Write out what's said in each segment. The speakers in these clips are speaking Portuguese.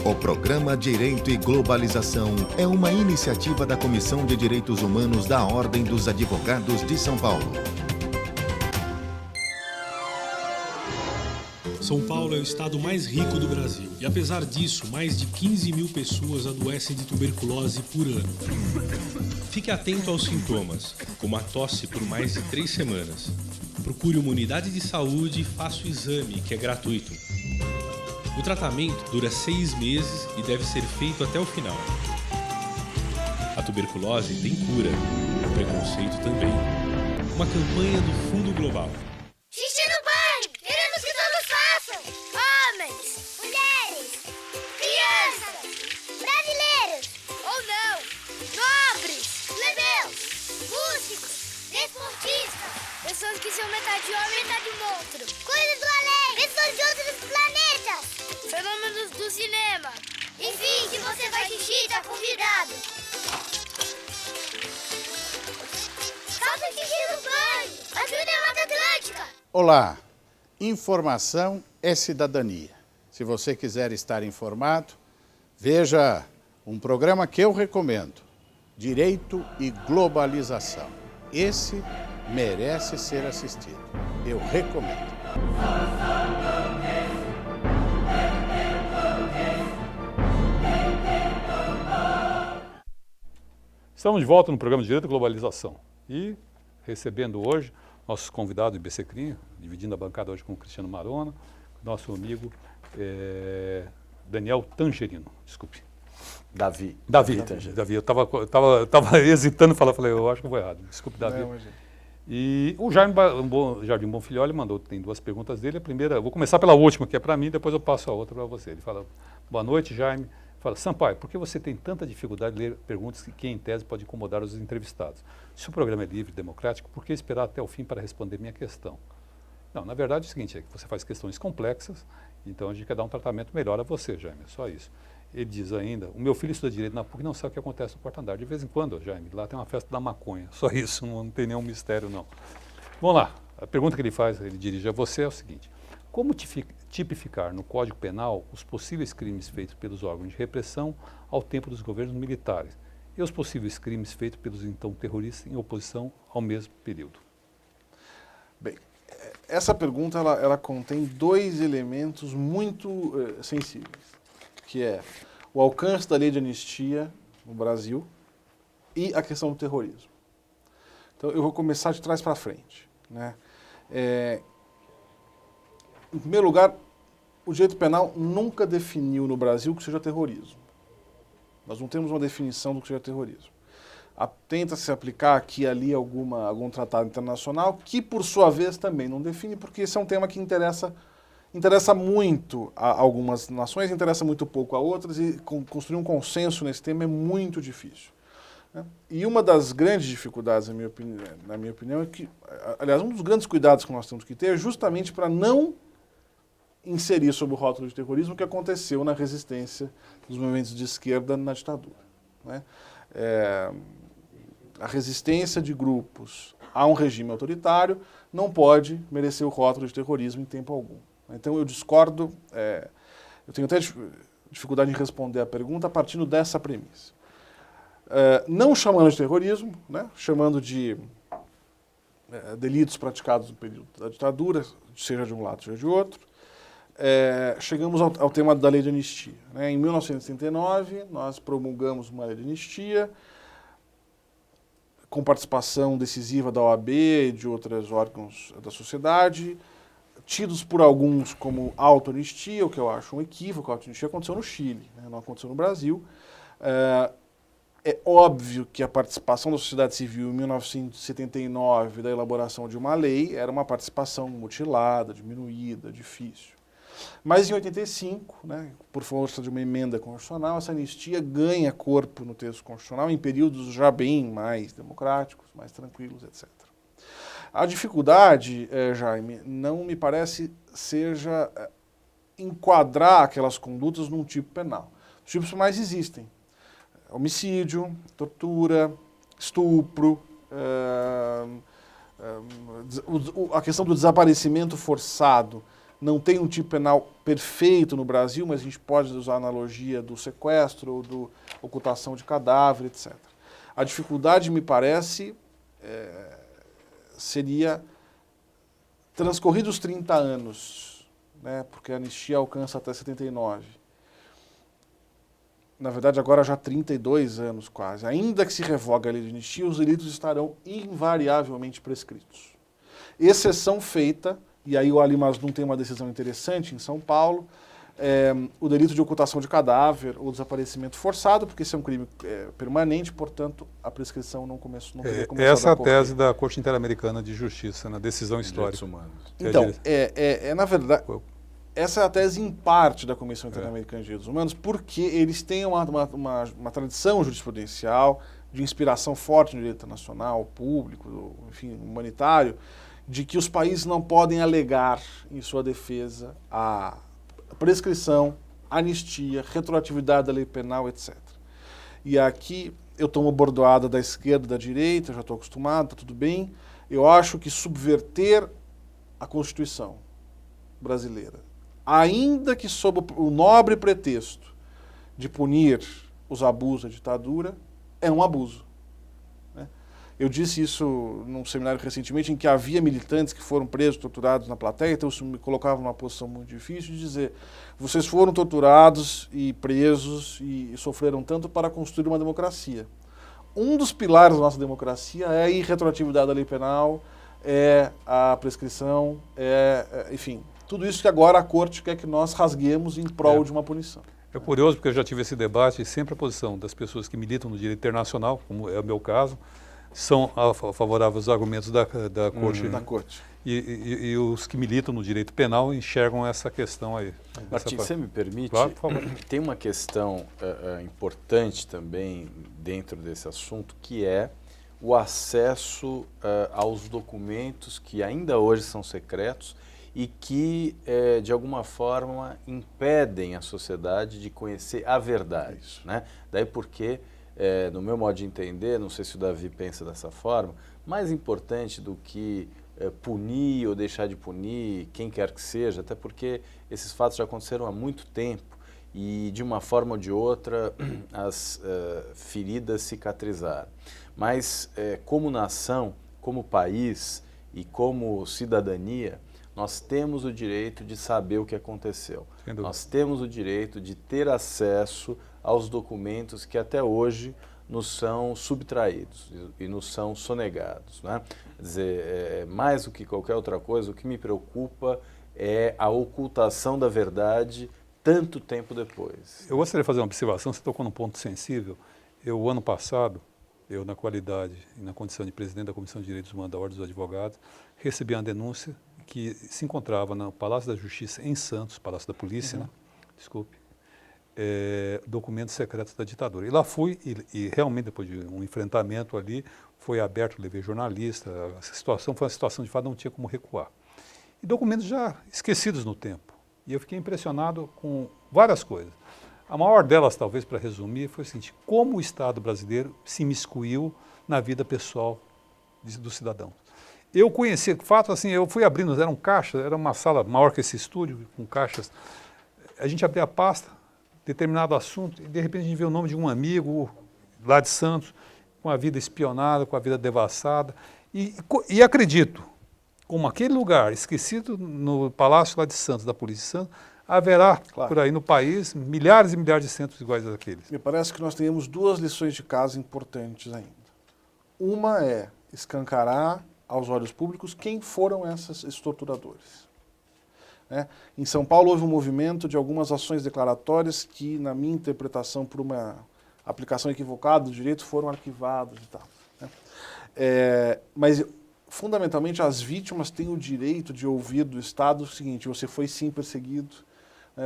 O programa Direito e Globalização é uma iniciativa da Comissão de Direitos Humanos da Ordem dos Advogados de São Paulo. São Paulo é o estado mais rico do Brasil e, apesar disso, mais de 15 mil pessoas adoecem de tuberculose por ano. Fique atento aos sintomas, como a tosse por mais de 3 semanas. Procure uma unidade de saúde e faça o exame, que é gratuito. O tratamento dura 6 meses e deve ser feito até o final. A tuberculose tem cura, o preconceito também. Uma campanha do Fundo Global. Xixi no banho! Queremos que todos façam! Homens, mulheres, crianças, brasileiros ou não, nobres, plebeus, músicos, desportistas, pessoas que são metade homem e metade monstro, coisas do além, pessoas de outros planetas, fenômenos do cinema. Enfim, se você faz xixi, tá convidado. Faça xixi no banho! Ajude a Mata Atlântica! Olá, informação é cidadania. Se você quiser estar informado, veja um programa que eu recomendo, Direito e Globalização. Esse merece ser assistido. Eu recomendo. Estamos de volta no programa Direito e Globalização e recebendo hoje nossos convidados do IBC CRIM, dividindo a bancada hoje com o Cristiano Marona, nosso amigo Daniel Tangerino, desculpe. Davi, eu estava hesitando em falar, falei, eu acho que eu vou errado, desculpe, Davi. Não, E o Jardim Bonfilholi mandou, tem 2 perguntas dele, a primeira, eu vou começar pela última, que é para mim, depois eu passo a outra para você. Ele fala, boa noite, Jaime. Fala, Sampaio, por que você tem tanta dificuldade de ler perguntas que em tese pode incomodar os entrevistados? Se o programa é livre e democrático, por que esperar até o fim para responder minha questão? Não, na verdade é o seguinte, é que você faz questões complexas, então a gente quer dar um tratamento melhor a você, Jaime, é só isso. Ele diz ainda, o meu filho estuda direito na PUC e não sabe o que acontece no quarto andar. De vez em quando, Jaime, lá tem uma festa da maconha, só isso, não tem nenhum mistério não. Vamos lá, a pergunta que ele faz, ele dirige a você é o seguinte, como tipificar no Código Penal os possíveis crimes feitos pelos órgãos de repressão ao tempo dos governos militares e os possíveis crimes feitos pelos então terroristas em oposição ao mesmo período? Bem, essa pergunta ela contém 2 elementos muito sensíveis, que é o alcance da lei de anistia no Brasil e a questão do terrorismo. Então eu vou começar de trás para frente, né? Em primeiro lugar, o direito penal nunca definiu no Brasil o que seja terrorismo. Nós não temos uma definição do que seja terrorismo. Tenta-se aplicar aqui e ali algum tratado internacional, que por sua vez também não define, porque esse é um tema que interessa muito a algumas nações, interessa muito pouco a outras, e construir um consenso nesse tema é muito difícil. Né? E uma das grandes dificuldades, na minha opinião, é que, aliás, um dos grandes cuidados que nós temos que ter é justamente para não inserir sob o rótulo de terrorismo o que aconteceu na resistência dos movimentos de esquerda na ditadura. Né? A resistência de grupos a um regime autoritário não pode merecer o rótulo de terrorismo em tempo algum. Então eu discordo, eu tenho até dificuldade em responder a pergunta partindo dessa premissa. Não chamando de terrorismo, né? Chamando de delitos praticados no período da ditadura, seja de um lado, seja de outro, chegamos ao tema da lei de anistia. Né? Em 1939, nós promulgamos uma lei de anistia, com participação decisiva da OAB e de outros órgãos da sociedade, tidos por alguns como auto-anistia, o que eu acho um equívoco. A auto-anistia aconteceu no Chile, né? Não aconteceu no Brasil. É óbvio que a participação da sociedade civil em 1979, da elaboração de uma lei, era uma participação mutilada, diminuída, difícil. Mas em 85, né, por força de uma emenda constitucional, essa anistia ganha corpo no texto constitucional em períodos já bem mais democráticos, mais tranquilos, etc. A dificuldade, Jaime, não me parece seja enquadrar aquelas condutas num tipo penal. Os tipos penais existem. Homicídio, tortura, estupro, a questão do desaparecimento forçado não tem um tipo penal perfeito no Brasil, mas a gente pode usar a analogia do sequestro ou do ocultação de cadáver, etc. A dificuldade, me parece, seria transcorridos 30 anos, né, porque a anistia alcança até 79. Na verdade, agora já 32 anos quase. Ainda que se revogue a lei de anistia, os delitos estarão invariavelmente prescritos. Exceção feita, e aí o Ali Masnun tem uma decisão interessante em São Paulo, o delito de ocultação de cadáver ou desaparecimento forçado, porque esse é um crime permanente, portanto, a prescrição não teria começado essa é a a correr. tese da Corte Interamericana de Justiça, na decisão histórica. Então, na verdade, essa é a tese em parte da Comissão Interamericana de Direitos Humanos, porque eles têm uma tradição jurisprudencial de inspiração forte no direito internacional, público, enfim, humanitário, de que os países não podem alegar em sua defesa a prescrição, anistia, retroatividade da lei penal, etc. E aqui eu tomo bordoada da esquerda e da direita, já estou acostumado, está tudo bem. Eu acho que subverter a Constituição brasileira, ainda que sob o nobre pretexto de punir os abusos da ditadura, é um abuso. Eu disse isso num seminário recentemente em que havia militantes que foram presos, torturados na plateia, então isso me colocava numa posição muito difícil de dizer: vocês foram torturados e presos e sofreram tanto para construir uma democracia. Um dos pilares da nossa democracia é a irretroatividade da lei penal, é a prescrição, enfim, tudo isso que agora a Corte quer que nós rasguemos em prol de uma punição. É curioso porque eu já tive esse debate e sempre a posição das pessoas que militam no direito internacional, como é o meu caso, são favoráveis aos argumentos da Corte. Da Corte. E os que militam no direito penal enxergam essa questão aí. Martim, você me permite? Claro, por favor. Tem uma questão importante também dentro desse assunto, que é o acesso aos documentos que ainda hoje são secretos e que, de alguma forma, impedem a sociedade de conhecer a verdade. Né? Daí porque, no meu modo de entender, não sei se o Davi pensa dessa forma, mais importante do que punir ou deixar de punir quem quer que seja, até porque esses fatos já aconteceram há muito tempo e, de uma forma ou de outra, as feridas cicatrizaram. Mas, como nação, como país e como cidadania, nós temos o direito de saber o que aconteceu. Nós temos o direito de ter acesso aos documentos que até hoje nos são subtraídos e nos são sonegados. Né? Quer dizer, mais do que qualquer outra coisa, o que me preocupa é a ocultação da verdade tanto tempo depois. Eu gostaria de fazer uma observação, você tocou num ponto sensível. O ano passado, eu, na qualidade e na condição de presidente da Comissão de Direitos Humanos da Ordem dos Advogados, recebi uma denúncia que se encontrava no Palácio da Justiça em Santos, Palácio da Polícia, né? Desculpe, documentos secretos da ditadura. E lá fui, e realmente depois de um enfrentamento ali, foi aberto, levei jornalista, a situação foi uma situação de fato, não tinha como recuar. E documentos já esquecidos no tempo. E eu fiquei impressionado com várias coisas. A maior delas, talvez, para resumir, foi o seguinte: como o Estado brasileiro se imiscuiu na vida pessoal dos cidadãos. Eu conheci, de fato, assim, eu fui abrindo, era um caixa, era uma sala maior que esse estúdio, com caixas. A gente abria a pasta, determinado assunto, e de repente a gente vê o nome de um amigo lá de Santos, com a vida espionada, com a vida devassada. E acredito, como aquele lugar esquecido no Palácio lá de Santos, da Polícia de Santos, haverá por aí no país milhares e milhares de centros iguais àqueles. Me parece que nós temos duas lições de casa importantes ainda. Uma é escancarar aos olhos públicos quem foram esses torturadores. Em São Paulo houve um movimento de algumas ações declaratórias que, na minha interpretação, por uma aplicação equivocada do direito, foram arquivados e tal. Mas, fundamentalmente, as vítimas têm o direito de ouvir do Estado o seguinte: você foi sim perseguido,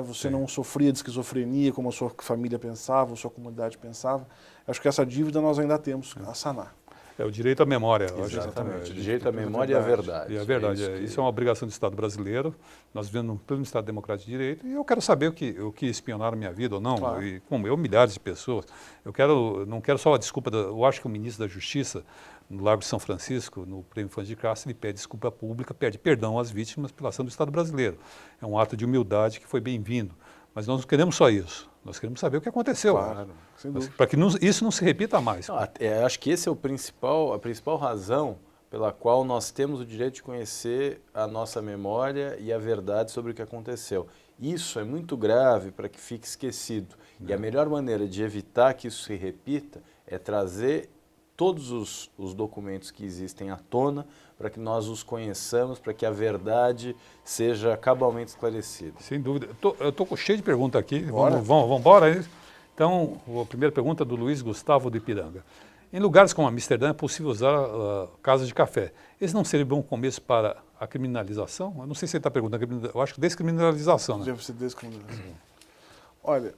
você não sofria de esquizofrenia como a sua família pensava, a sua comunidade pensava. Acho que essa dívida nós ainda temos a sanar. É o direito à memória. eu acho. Exatamente. O direito à memória e à verdade. E a verdade, isso que- isso é uma obrigação do Estado brasileiro. Nós vivemos num pleno Estado democrático de direito e eu quero saber o que espionaram minha vida ou não. Claro. E como eu, milhares de pessoas. Não quero só a desculpa. Eu acho que o ministro da Justiça, no Largo de São Francisco, no Prêmio Infante de Castro, ele pede desculpa pública, pede perdão às vítimas pela ação do Estado brasileiro. É um ato de humildade que foi bem-vindo. Mas nós não queremos só isso. Nós queremos saber o que aconteceu. Claro, sem dúvida. Para que isso não se repita mais. Não, acho que esse é a principal razão pela qual nós temos o direito de conhecer a nossa memória e a verdade sobre o que aconteceu. Isso é muito grave para que fique esquecido. E a melhor maneira de evitar que isso se repita é trazer todos os documentos que existem à tona para que nós os conheçamos, para que a verdade seja cabalmente esclarecida. Sem dúvida. Eu estou cheio de perguntas aqui. Bora. Vamos embora? Então, a primeira pergunta é do Luiz Gustavo de Ipiranga. Em lugares como Amsterdã é possível usar casas de café. Esse não seria um bom começo para a criminalização? Eu não sei se ele está perguntando. Eu acho que descriminalização. Né? Deve ser descriminalização. Olha,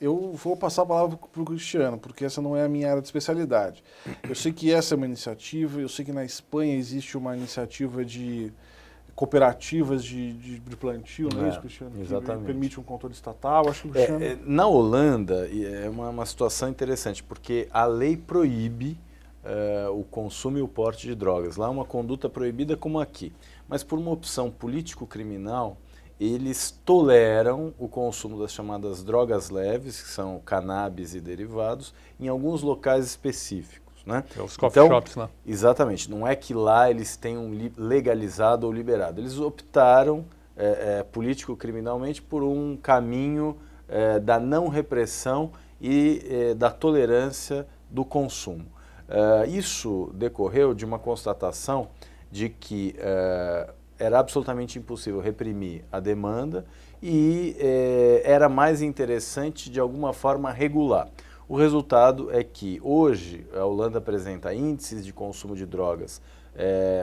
eu vou passar a palavra para o Cristiano, porque essa não é a minha área de especialidade. Eu sei que essa é uma iniciativa, eu sei que na Espanha existe uma iniciativa de cooperativas de plantio, não é isso, Cristiano? Exatamente. Que permite um controle estatal, acho que o Cristiano... Na Holanda é uma situação interessante, porque a lei proíbe o consumo e o porte de drogas. Lá é uma conduta proibida como aqui. Mas por uma opção político-criminal, eles toleram o consumo das chamadas drogas leves, que são cannabis e derivados, em alguns locais específicos. Né? É os coffee shops lá. Exatamente. Não é que lá eles tenham legalizado ou liberado. Eles optaram político-criminalmente por um caminho da não repressão e da tolerância do consumo. Isso decorreu de uma constatação de que era absolutamente impossível reprimir a demanda e era mais interessante, de alguma forma, regular. O resultado é que hoje a Holanda apresenta índices de consumo de drogas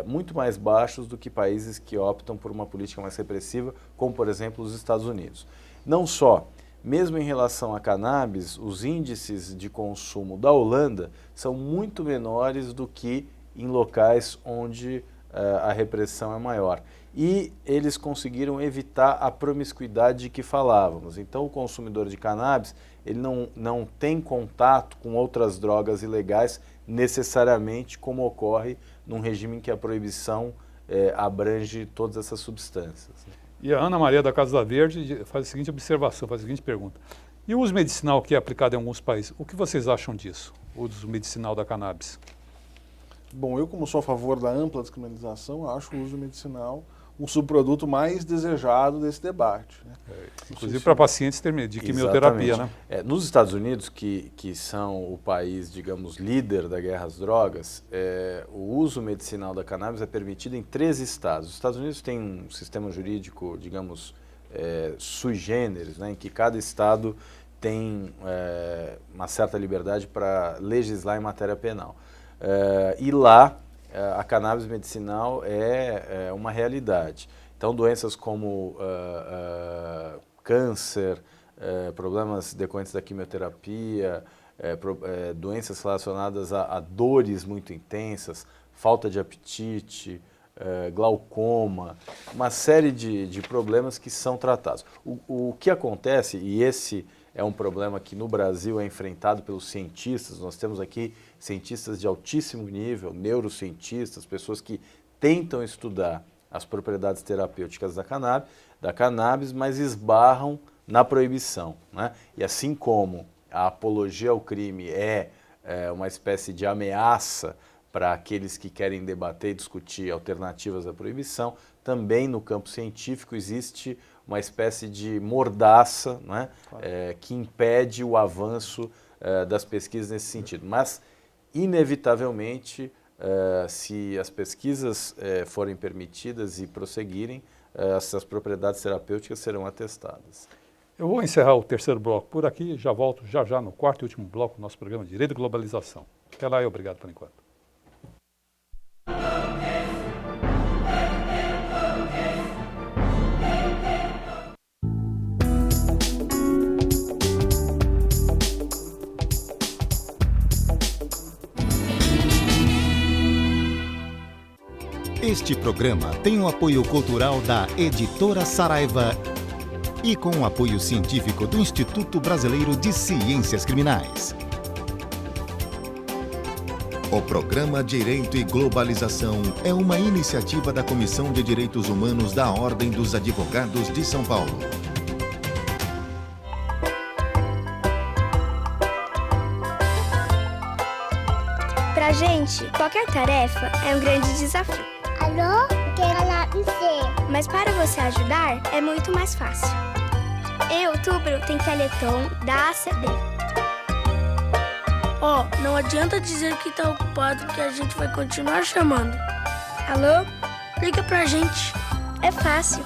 muito mais baixos do que países que optam por uma política mais repressiva, como, por exemplo, os Estados Unidos. Não só, mesmo em relação a cannabis, os índices de consumo da Holanda são muito menores do que em locais onde a repressão é maior. E eles conseguiram evitar a promiscuidade de que falávamos. Então, o consumidor de cannabis ele não tem contato com outras drogas ilegais necessariamente, como ocorre num regime em que a proibição abrange todas essas substâncias. E a Ana Maria da Casa da Verde faz a seguinte observação, faz a seguinte pergunta. E o uso medicinal que é aplicado em alguns países, o que vocês acham disso? O uso medicinal da cannabis? Bom, eu como sou a favor da ampla descriminalização, acho o uso medicinal um subproduto mais desejado desse debate. Né? Inclusive para pacientes de quimioterapia, né? Nos Estados Unidos, que são o país, digamos, líder da guerra às drogas, o uso medicinal da cannabis é permitido em 13 estados. Os Estados Unidos têm um sistema jurídico, digamos, sui generis, né, em que cada estado tem uma certa liberdade para legislar em matéria penal. E lá, a cannabis medicinal é uma realidade. Então, doenças como câncer, problemas decorrentes da quimioterapia, doenças relacionadas a dores muito intensas, falta de apetite, glaucoma, uma série de problemas que são tratados. O que acontece, e esse é um problema que no Brasil é enfrentado pelos cientistas, nós temos aqui cientistas de altíssimo nível, neurocientistas, pessoas que tentam estudar as propriedades terapêuticas da cannabis, mas esbarram na proibição, né? E assim como a apologia ao crime é uma espécie de ameaça para aqueles que querem debater e discutir alternativas à proibição, também no campo científico existe uma espécie de mordaça, né, que impede o avanço das pesquisas nesse sentido. Mas, inevitavelmente, se as pesquisas forem permitidas e prosseguirem, essas propriedades terapêuticas serão atestadas. Eu vou encerrar o terceiro bloco por aqui, já volto já no quarto e último bloco do nosso programa Direito e Globalização. Até lá e obrigado por enquanto. Este programa tem o apoio cultural da Editora Saraiva e com o apoio científico do Instituto Brasileiro de Ciências Criminais. O programa Direito e Globalização é uma iniciativa da Comissão de Direitos Humanos da Ordem dos Advogados de São Paulo. Pra gente, qualquer tarefa é um grande desafio. Alô? Quero lá você. Mas para você ajudar, é muito mais fácil. Em outubro tem Teleton da ACD. Não adianta dizer que tá ocupado, que a gente vai continuar chamando. Alô? Liga pra gente. É fácil.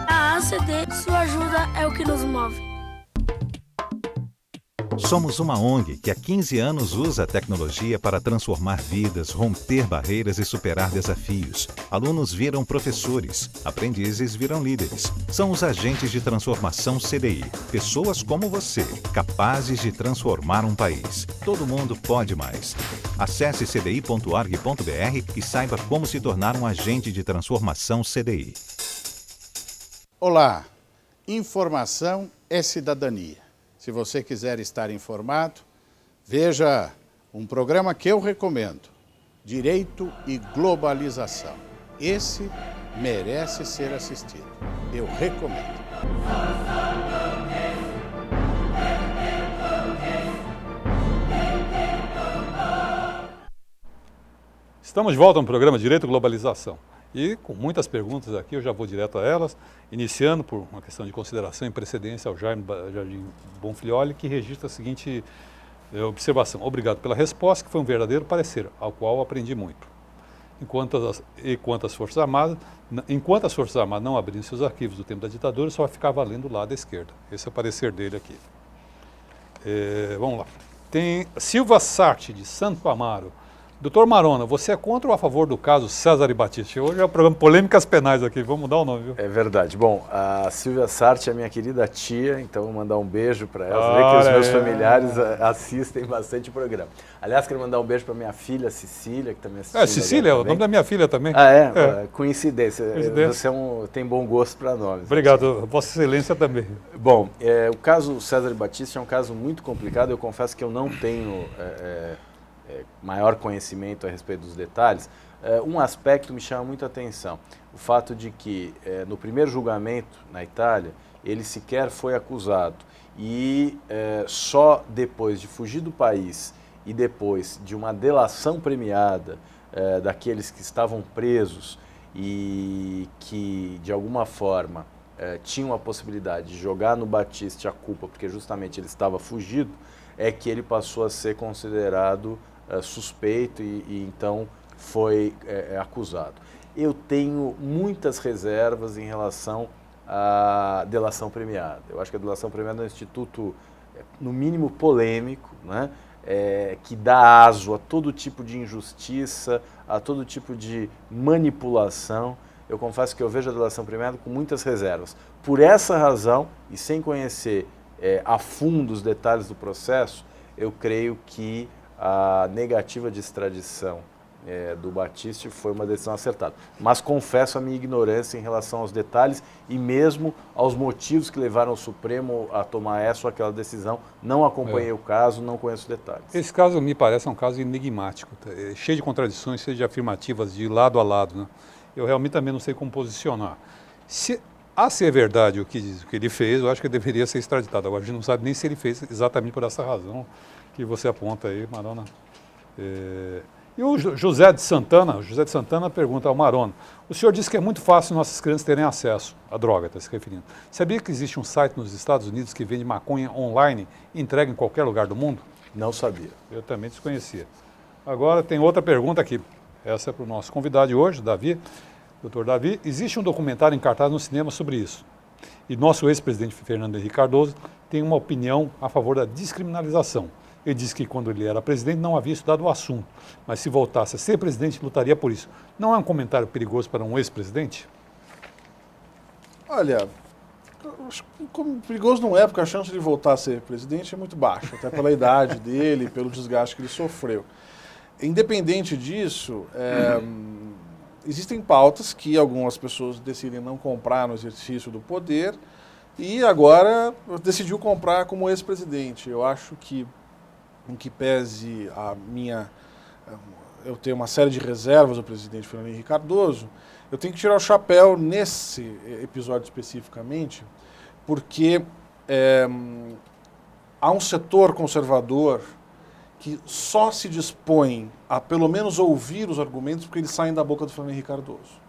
A ACD, sua ajuda é o que nos move. Somos uma ONG que há 15 anos usa a tecnologia para transformar vidas, romper barreiras e superar desafios. Alunos viram professores, aprendizes viram líderes. São os agentes de transformação CDI. Pessoas como você, capazes de transformar um país. Todo mundo pode mais. Acesse cdi.org.br e saiba como se tornar um agente de transformação CDI. Olá, informação é cidadania. Se você quiser estar informado, veja um programa que eu recomendo, Direito e Globalização. Esse merece ser assistido. Eu recomendo. Estamos de volta no programa Direito e Globalização. E com muitas perguntas aqui, eu já vou direto a elas, iniciando por uma questão de consideração em precedência ao Jaime Jardim Bonfilioli, que registra a seguinte observação. Obrigado pela resposta, que foi um verdadeiro parecer, ao qual aprendi muito. Enquanto as Forças Armadas não abriram seus arquivos do tempo da ditadura, só ficava valendo o lado da esquerda. Esse é o parecer dele aqui. Vamos lá. Tem Silva Sarti, de Santo Amaro. Doutor Marona, você é contra ou a favor do caso César e Batista? Hoje é o programa Polêmicas Penais aqui, vamos mudar o nome, viu? É verdade. Bom, a Silvia Sarti é minha querida tia, então vou mandar um beijo para ela. Vê que os meus familiares assistem bastante o programa. Aliás, quero mandar um beijo para minha filha, Cecília, que também assiste. Cecília, é o nome da minha filha também. Coincidência. Você tem bom gosto para nomes. Obrigado, Vossa Excelência também. Bom, o caso César e Batista é um caso muito complicado, eu confesso que eu não tenho maior conhecimento a respeito dos detalhes. Um aspecto me chama muita atenção, o fato de que no primeiro julgamento na Itália, ele sequer foi acusado e só depois de fugir do país e depois de uma delação premiada daqueles que estavam presos e que de alguma forma tinham a possibilidade de jogar no Batista a culpa, porque justamente ele estava fugido, é que ele passou a ser considerado suspeito e então foi acusado. Eu tenho muitas reservas em relação à delação premiada. Eu acho que a delação premiada é um instituto, no mínimo, polêmico, né? Que dá aso a todo tipo de injustiça, a todo tipo de manipulação. Eu confesso que eu vejo a delação premiada com muitas reservas. Por essa razão, e sem conhecer a fundo os detalhes do processo, eu creio que a negativa de extradição do Batista foi uma decisão acertada. Mas confesso a minha ignorância em relação aos detalhes e mesmo aos motivos que levaram o Supremo a tomar essa ou aquela decisão. Não acompanhei o caso, não conheço detalhes. Esse caso me parece um caso enigmático, cheio de contradições, cheio de afirmativas de lado a lado, né? Eu realmente também não sei como posicionar. Se é verdade o que ele fez, eu acho que ele deveria ser extraditado. Agora a gente não sabe nem se ele fez exatamente por essa razão que você aponta aí, Marona. E o José de Santana pergunta ao Marona, o senhor disse que é muito fácil nossas crianças terem acesso à droga, está se referindo. Sabia que existe um site nos Estados Unidos que vende maconha online e entrega em qualquer lugar do mundo? Não sabia. Eu também desconhecia. Agora tem outra pergunta aqui. Essa é para o nosso convidado de hoje, Davi. Doutor Davi, existe um documentário em cartaz no cinema sobre isso. E nosso ex-presidente Fernando Henrique Cardoso tem uma opinião a favor da descriminalização. Ele disse que quando ele era presidente não havia estudado o assunto, mas se voltasse a ser presidente, lutaria por isso. Não é um comentário perigoso para um ex-presidente? Olha, como perigoso não é, porque a chance de voltar a ser presidente é muito baixa, até pela idade dele, pelo desgaste que ele sofreu. Independente disso, existem pautas que algumas pessoas decidem não comprar no exercício do poder e agora decidiu comprar como ex-presidente. Eu acho que, em que pese eu tenho uma série de reservas ao presidente Fernando Henrique Cardoso, eu tenho que tirar o chapéu nesse episódio especificamente, porque há um setor conservador que só se dispõe a pelo menos ouvir os argumentos porque eles saem da boca do Fernando Henrique Cardoso.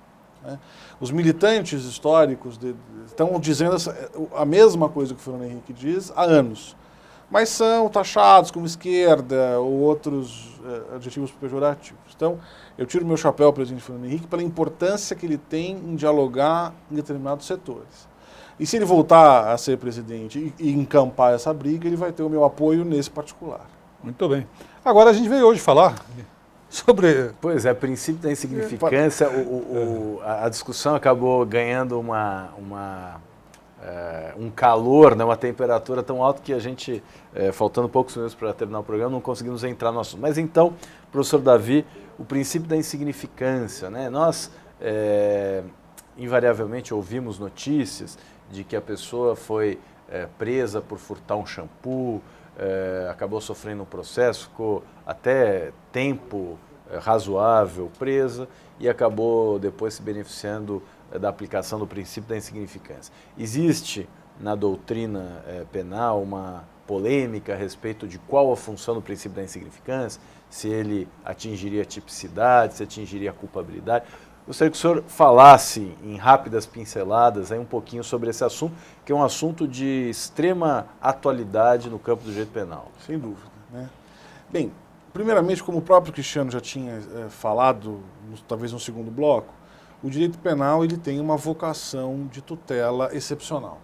Né? Os militantes históricos estão dizendo a mesma coisa que o Fernando Henrique diz há anos, mas são taxados como esquerda ou outros adjetivos pejorativos. Então, eu tiro meu chapéu ao presidente Fernando Henrique pela importância que ele tem em dialogar em determinados setores. E se ele voltar a ser presidente e encampar essa briga, ele vai ter o meu apoio nesse particular. Muito bem. Agora a gente veio hoje falar sobre... Pois é, princípio da insignificância, a discussão acabou ganhando um calor, né, uma temperatura tão alta que a gente, faltando poucos minutos para terminar o programa, não conseguimos entrar no assunto. Mas então, professor Davi, o princípio da insignificância, né? Nós invariavelmente ouvimos notícias de que a pessoa foi presa por furtar um shampoo, acabou sofrendo um processo, ficou até tempo razoável presa e acabou depois se beneficiando da aplicação do princípio da insignificância. Existe na doutrina penal uma polêmica a respeito de qual a função do princípio da insignificância, se ele atingiria a tipicidade, se atingiria a culpabilidade. Gostaria que o senhor falasse em rápidas pinceladas aí um pouquinho sobre esse assunto, que é um assunto de extrema atualidade no campo do direito penal. Sem dúvida. Né? Bem, primeiramente, como o próprio Cristiano já tinha falado, talvez no segundo bloco, o direito penal ele tem uma vocação de tutela excepcional.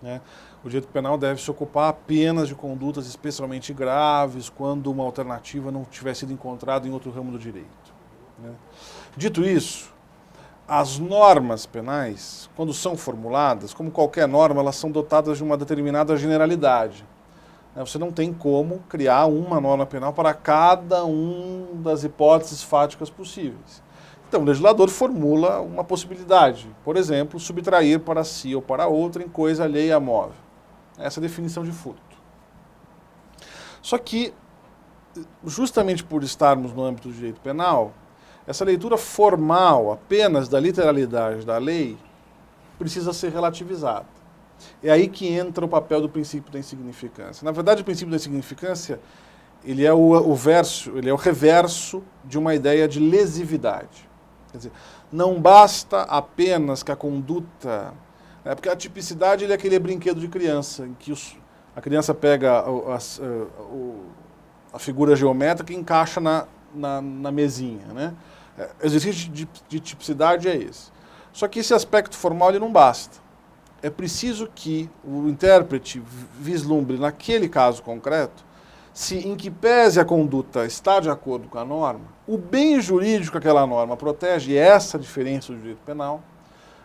Né? O direito penal deve se ocupar apenas de condutas especialmente graves, quando uma alternativa não tiver sido encontrada em outro ramo do direito. Né? Dito isso, as normas penais, quando são formuladas, como qualquer norma, elas são dotadas de uma determinada generalidade. Você não tem como criar uma norma penal para cada uma das hipóteses fáticas possíveis. Então, o legislador formula uma possibilidade, por exemplo, subtrair para si ou para outra em coisa alheia a móvel. Essa é a definição de furto. Só que, justamente por estarmos no âmbito do direito penal, essa leitura formal apenas da literalidade da lei precisa ser relativizada. É aí que entra o papel do princípio da insignificância. Na verdade, o princípio da insignificância ele é o reverso de uma ideia de lesividade. Quer dizer, não basta apenas que a conduta... porque a tipicidade é aquele brinquedo de criança, em que a criança pega a figura geométrica e encaixa na mesinha. Né? O exercício de tipicidade é esse. Só que esse aspecto formal ele não basta. É preciso que o intérprete vislumbre, naquele caso concreto, se em que pese a conduta está de acordo com a norma, o bem jurídico que aquela norma protege, e essa é a diferença do direito penal.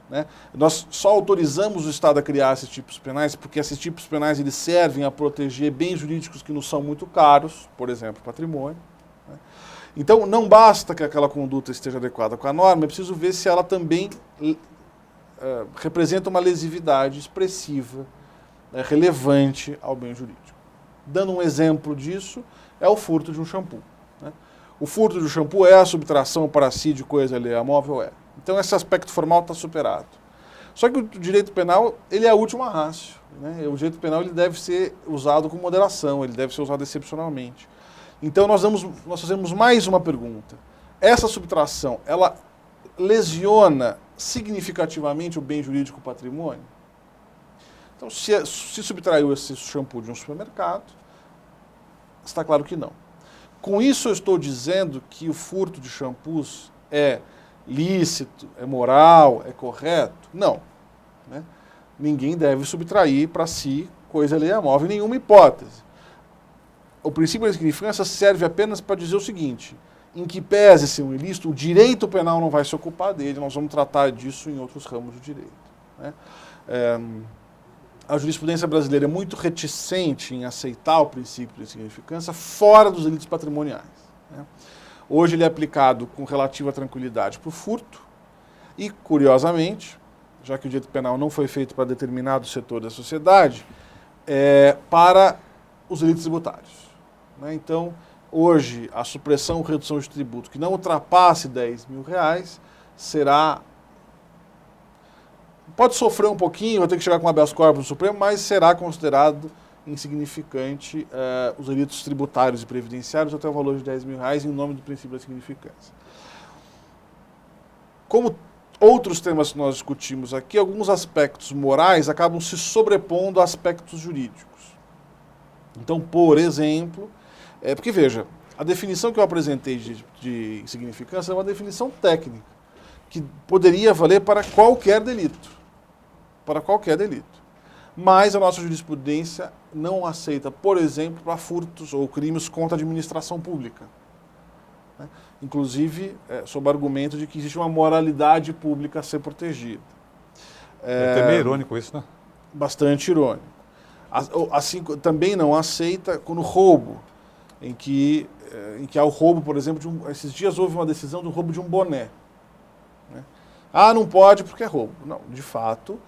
Né? Nós só autorizamos o Estado a criar esses tipos penais porque esses tipos penais eles servem a proteger bens jurídicos que nos são muito caros, por exemplo, patrimônio. Né? Então, não basta que aquela conduta esteja adequada com a norma, é preciso ver se ela também representa uma lesividade expressiva, relevante ao bem jurídico. Dando um exemplo disso, é o furto de um shampoo. Né? O furto de um shampoo é a subtração para si de coisa alheia móvel? É. Então esse aspecto formal está superado. Só que o direito penal ele é a última ratio. Né? O direito penal ele deve ser usado com moderação, ele deve ser usado excepcionalmente. Então nós fazemos mais uma pergunta. Essa subtração, ela lesiona significativamente o bem jurídico patrimônio? Então, se subtraiu esse shampoo de um supermercado, está claro que não. Com isso eu estou dizendo que o furto de shampoos é lícito, é moral, é correto? Não. Né? Ninguém deve subtrair para si coisa alheia móvel em nenhuma hipótese. O princípio da insignificância serve apenas para dizer o seguinte: em que pese ser um ilícito, o direito penal não vai se ocupar dele, nós vamos tratar disso em outros ramos do direito. Né? A jurisprudência brasileira é muito reticente em aceitar o princípio da insignificância fora dos delitos patrimoniais. Né? Hoje ele é aplicado com relativa tranquilidade para o furto e, curiosamente, já que o direito penal não foi feito para determinado setor da sociedade, para os delitos tributários. Né? Então, hoje, a supressão ou redução de tributo que não ultrapasse R$10.000 será... Pode sofrer um pouquinho, vai ter que chegar com habeas corpus no Supremo, mas será considerado insignificante os delitos tributários e previdenciários até o valor de R$10.000 em nome do princípio da significância. Como outros temas que nós discutimos aqui, alguns aspectos morais acabam se sobrepondo a aspectos jurídicos. Então, por exemplo, porque veja, a definição que eu apresentei de insignificância é uma definição técnica, que poderia valer para qualquer delito. Para qualquer delito. Mas a nossa jurisprudência não aceita, por exemplo, para furtos ou crimes contra a administração pública. Né? Inclusive, sob argumento de que existe uma moralidade pública a ser protegida. É até meio irônico isso, né? Bastante irônico. Assim, também não aceita quando roubo, em que há o roubo, por exemplo, esses dias houve uma decisão do roubo de um boné. Né? Ah, não pode porque é roubo. Não, de fato...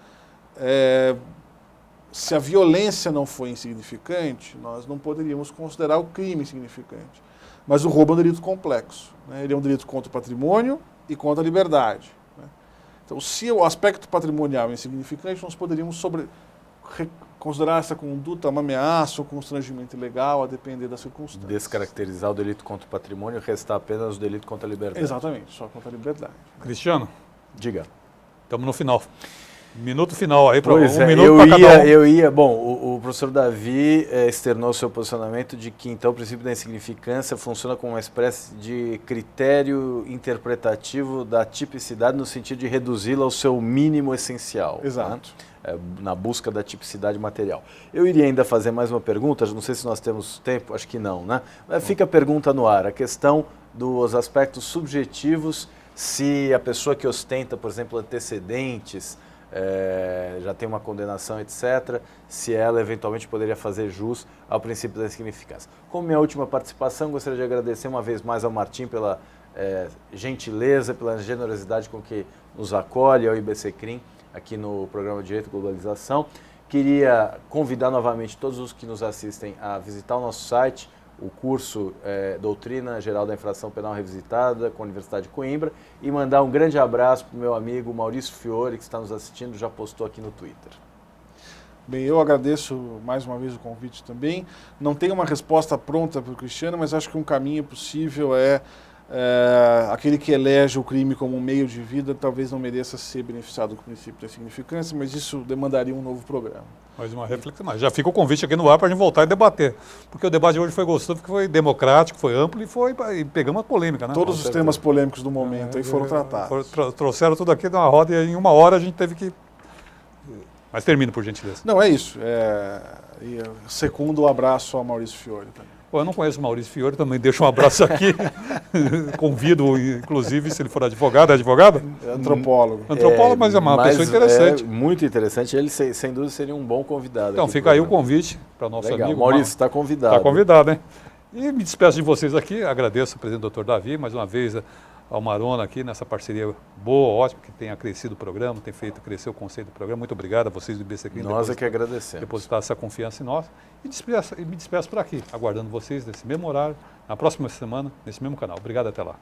se a violência não for insignificante, nós não poderíamos considerar o crime insignificante. Mas o roubo é um delito complexo. Né? Ele é um delito contra o patrimônio e contra a liberdade. Né? Então, se o aspecto patrimonial é insignificante, nós poderíamos considerar essa conduta uma ameaça ou constrangimento ilegal, a depender das circunstâncias. Descaracterizar o delito contra o patrimônio e restar apenas o delito contra a liberdade. Exatamente, só contra a liberdade. Cristiano? Diga. Estamos no final. Minuto final aí, para Bom, o professor Davi externou seu posicionamento de que, então, o princípio da insignificância funciona como uma espécie de critério interpretativo da tipicidade no sentido de reduzi-la ao seu mínimo essencial. Exato. Né? Na busca da tipicidade material. Eu iria ainda fazer mais uma pergunta, não sei se nós temos tempo, acho que não, né? Mas fica a pergunta no ar, a questão dos aspectos subjetivos, se a pessoa que ostenta, por exemplo, antecedentes, já tem uma condenação, etc., se ela eventualmente poderia fazer jus ao princípio da insignificância. Como minha última participação, gostaria de agradecer uma vez mais ao Martim pela gentileza, pela generosidade com que nos acolhe, ao IBCCRIM, aqui no programa Direito e Globalização. Queria convidar novamente todos os que nos assistem a visitar o nosso site, o curso Doutrina Geral da Infração Penal Revisitada com a Universidade de Coimbra, e mandar um grande abraço para o meu amigo Maurício Fiore, que está nos assistindo, já postou aqui no Twitter. Bem, eu agradeço mais uma vez o convite também. Não tenho uma resposta pronta para o Cristiano, mas acho que um caminho possível aquele que elege o crime como um meio de vida talvez não mereça ser beneficiado com o princípio da insignificância, mas isso demandaria um novo programa. Mais uma reflexão. Já fica o convite aqui no ar para a gente voltar e debater. Porque o debate de hoje foi gostoso, porque foi democrático, foi amplo e pegamos uma polêmica. Né? Todos os temas polêmicos do momento aí foram tratados. Trouxeram tudo aqui numa roda e em uma hora a gente teve que... Mas termina, por gentileza. Não, é isso. E segundo o abraço ao Maurício Fiore também. Bom, eu não conheço o Maurício Fiore, também deixo um abraço aqui. Convido, inclusive, se ele for advogado. É advogado? Antropólogo. Antropólogo, mas é uma pessoa interessante. Muito interessante. Ele, sem dúvida, seria um bom convidado. Então, fica aí o convite para o nosso amigo. Maurício, está convidado. Está convidado, hein? E me despeço de vocês aqui. Agradeço ao presidente Dr. Davi, mais uma vez, ao Marona aqui, nessa parceria boa, ótima, que tenha crescido o programa, tem feito crescer o conceito do programa. Muito obrigado a vocês do IBCCRIM. Nós é que agradecemos. Depositar essa confiança em nós. E me despeço por aqui, aguardando vocês nesse mesmo horário, na próxima semana, nesse mesmo canal. Obrigado, até lá.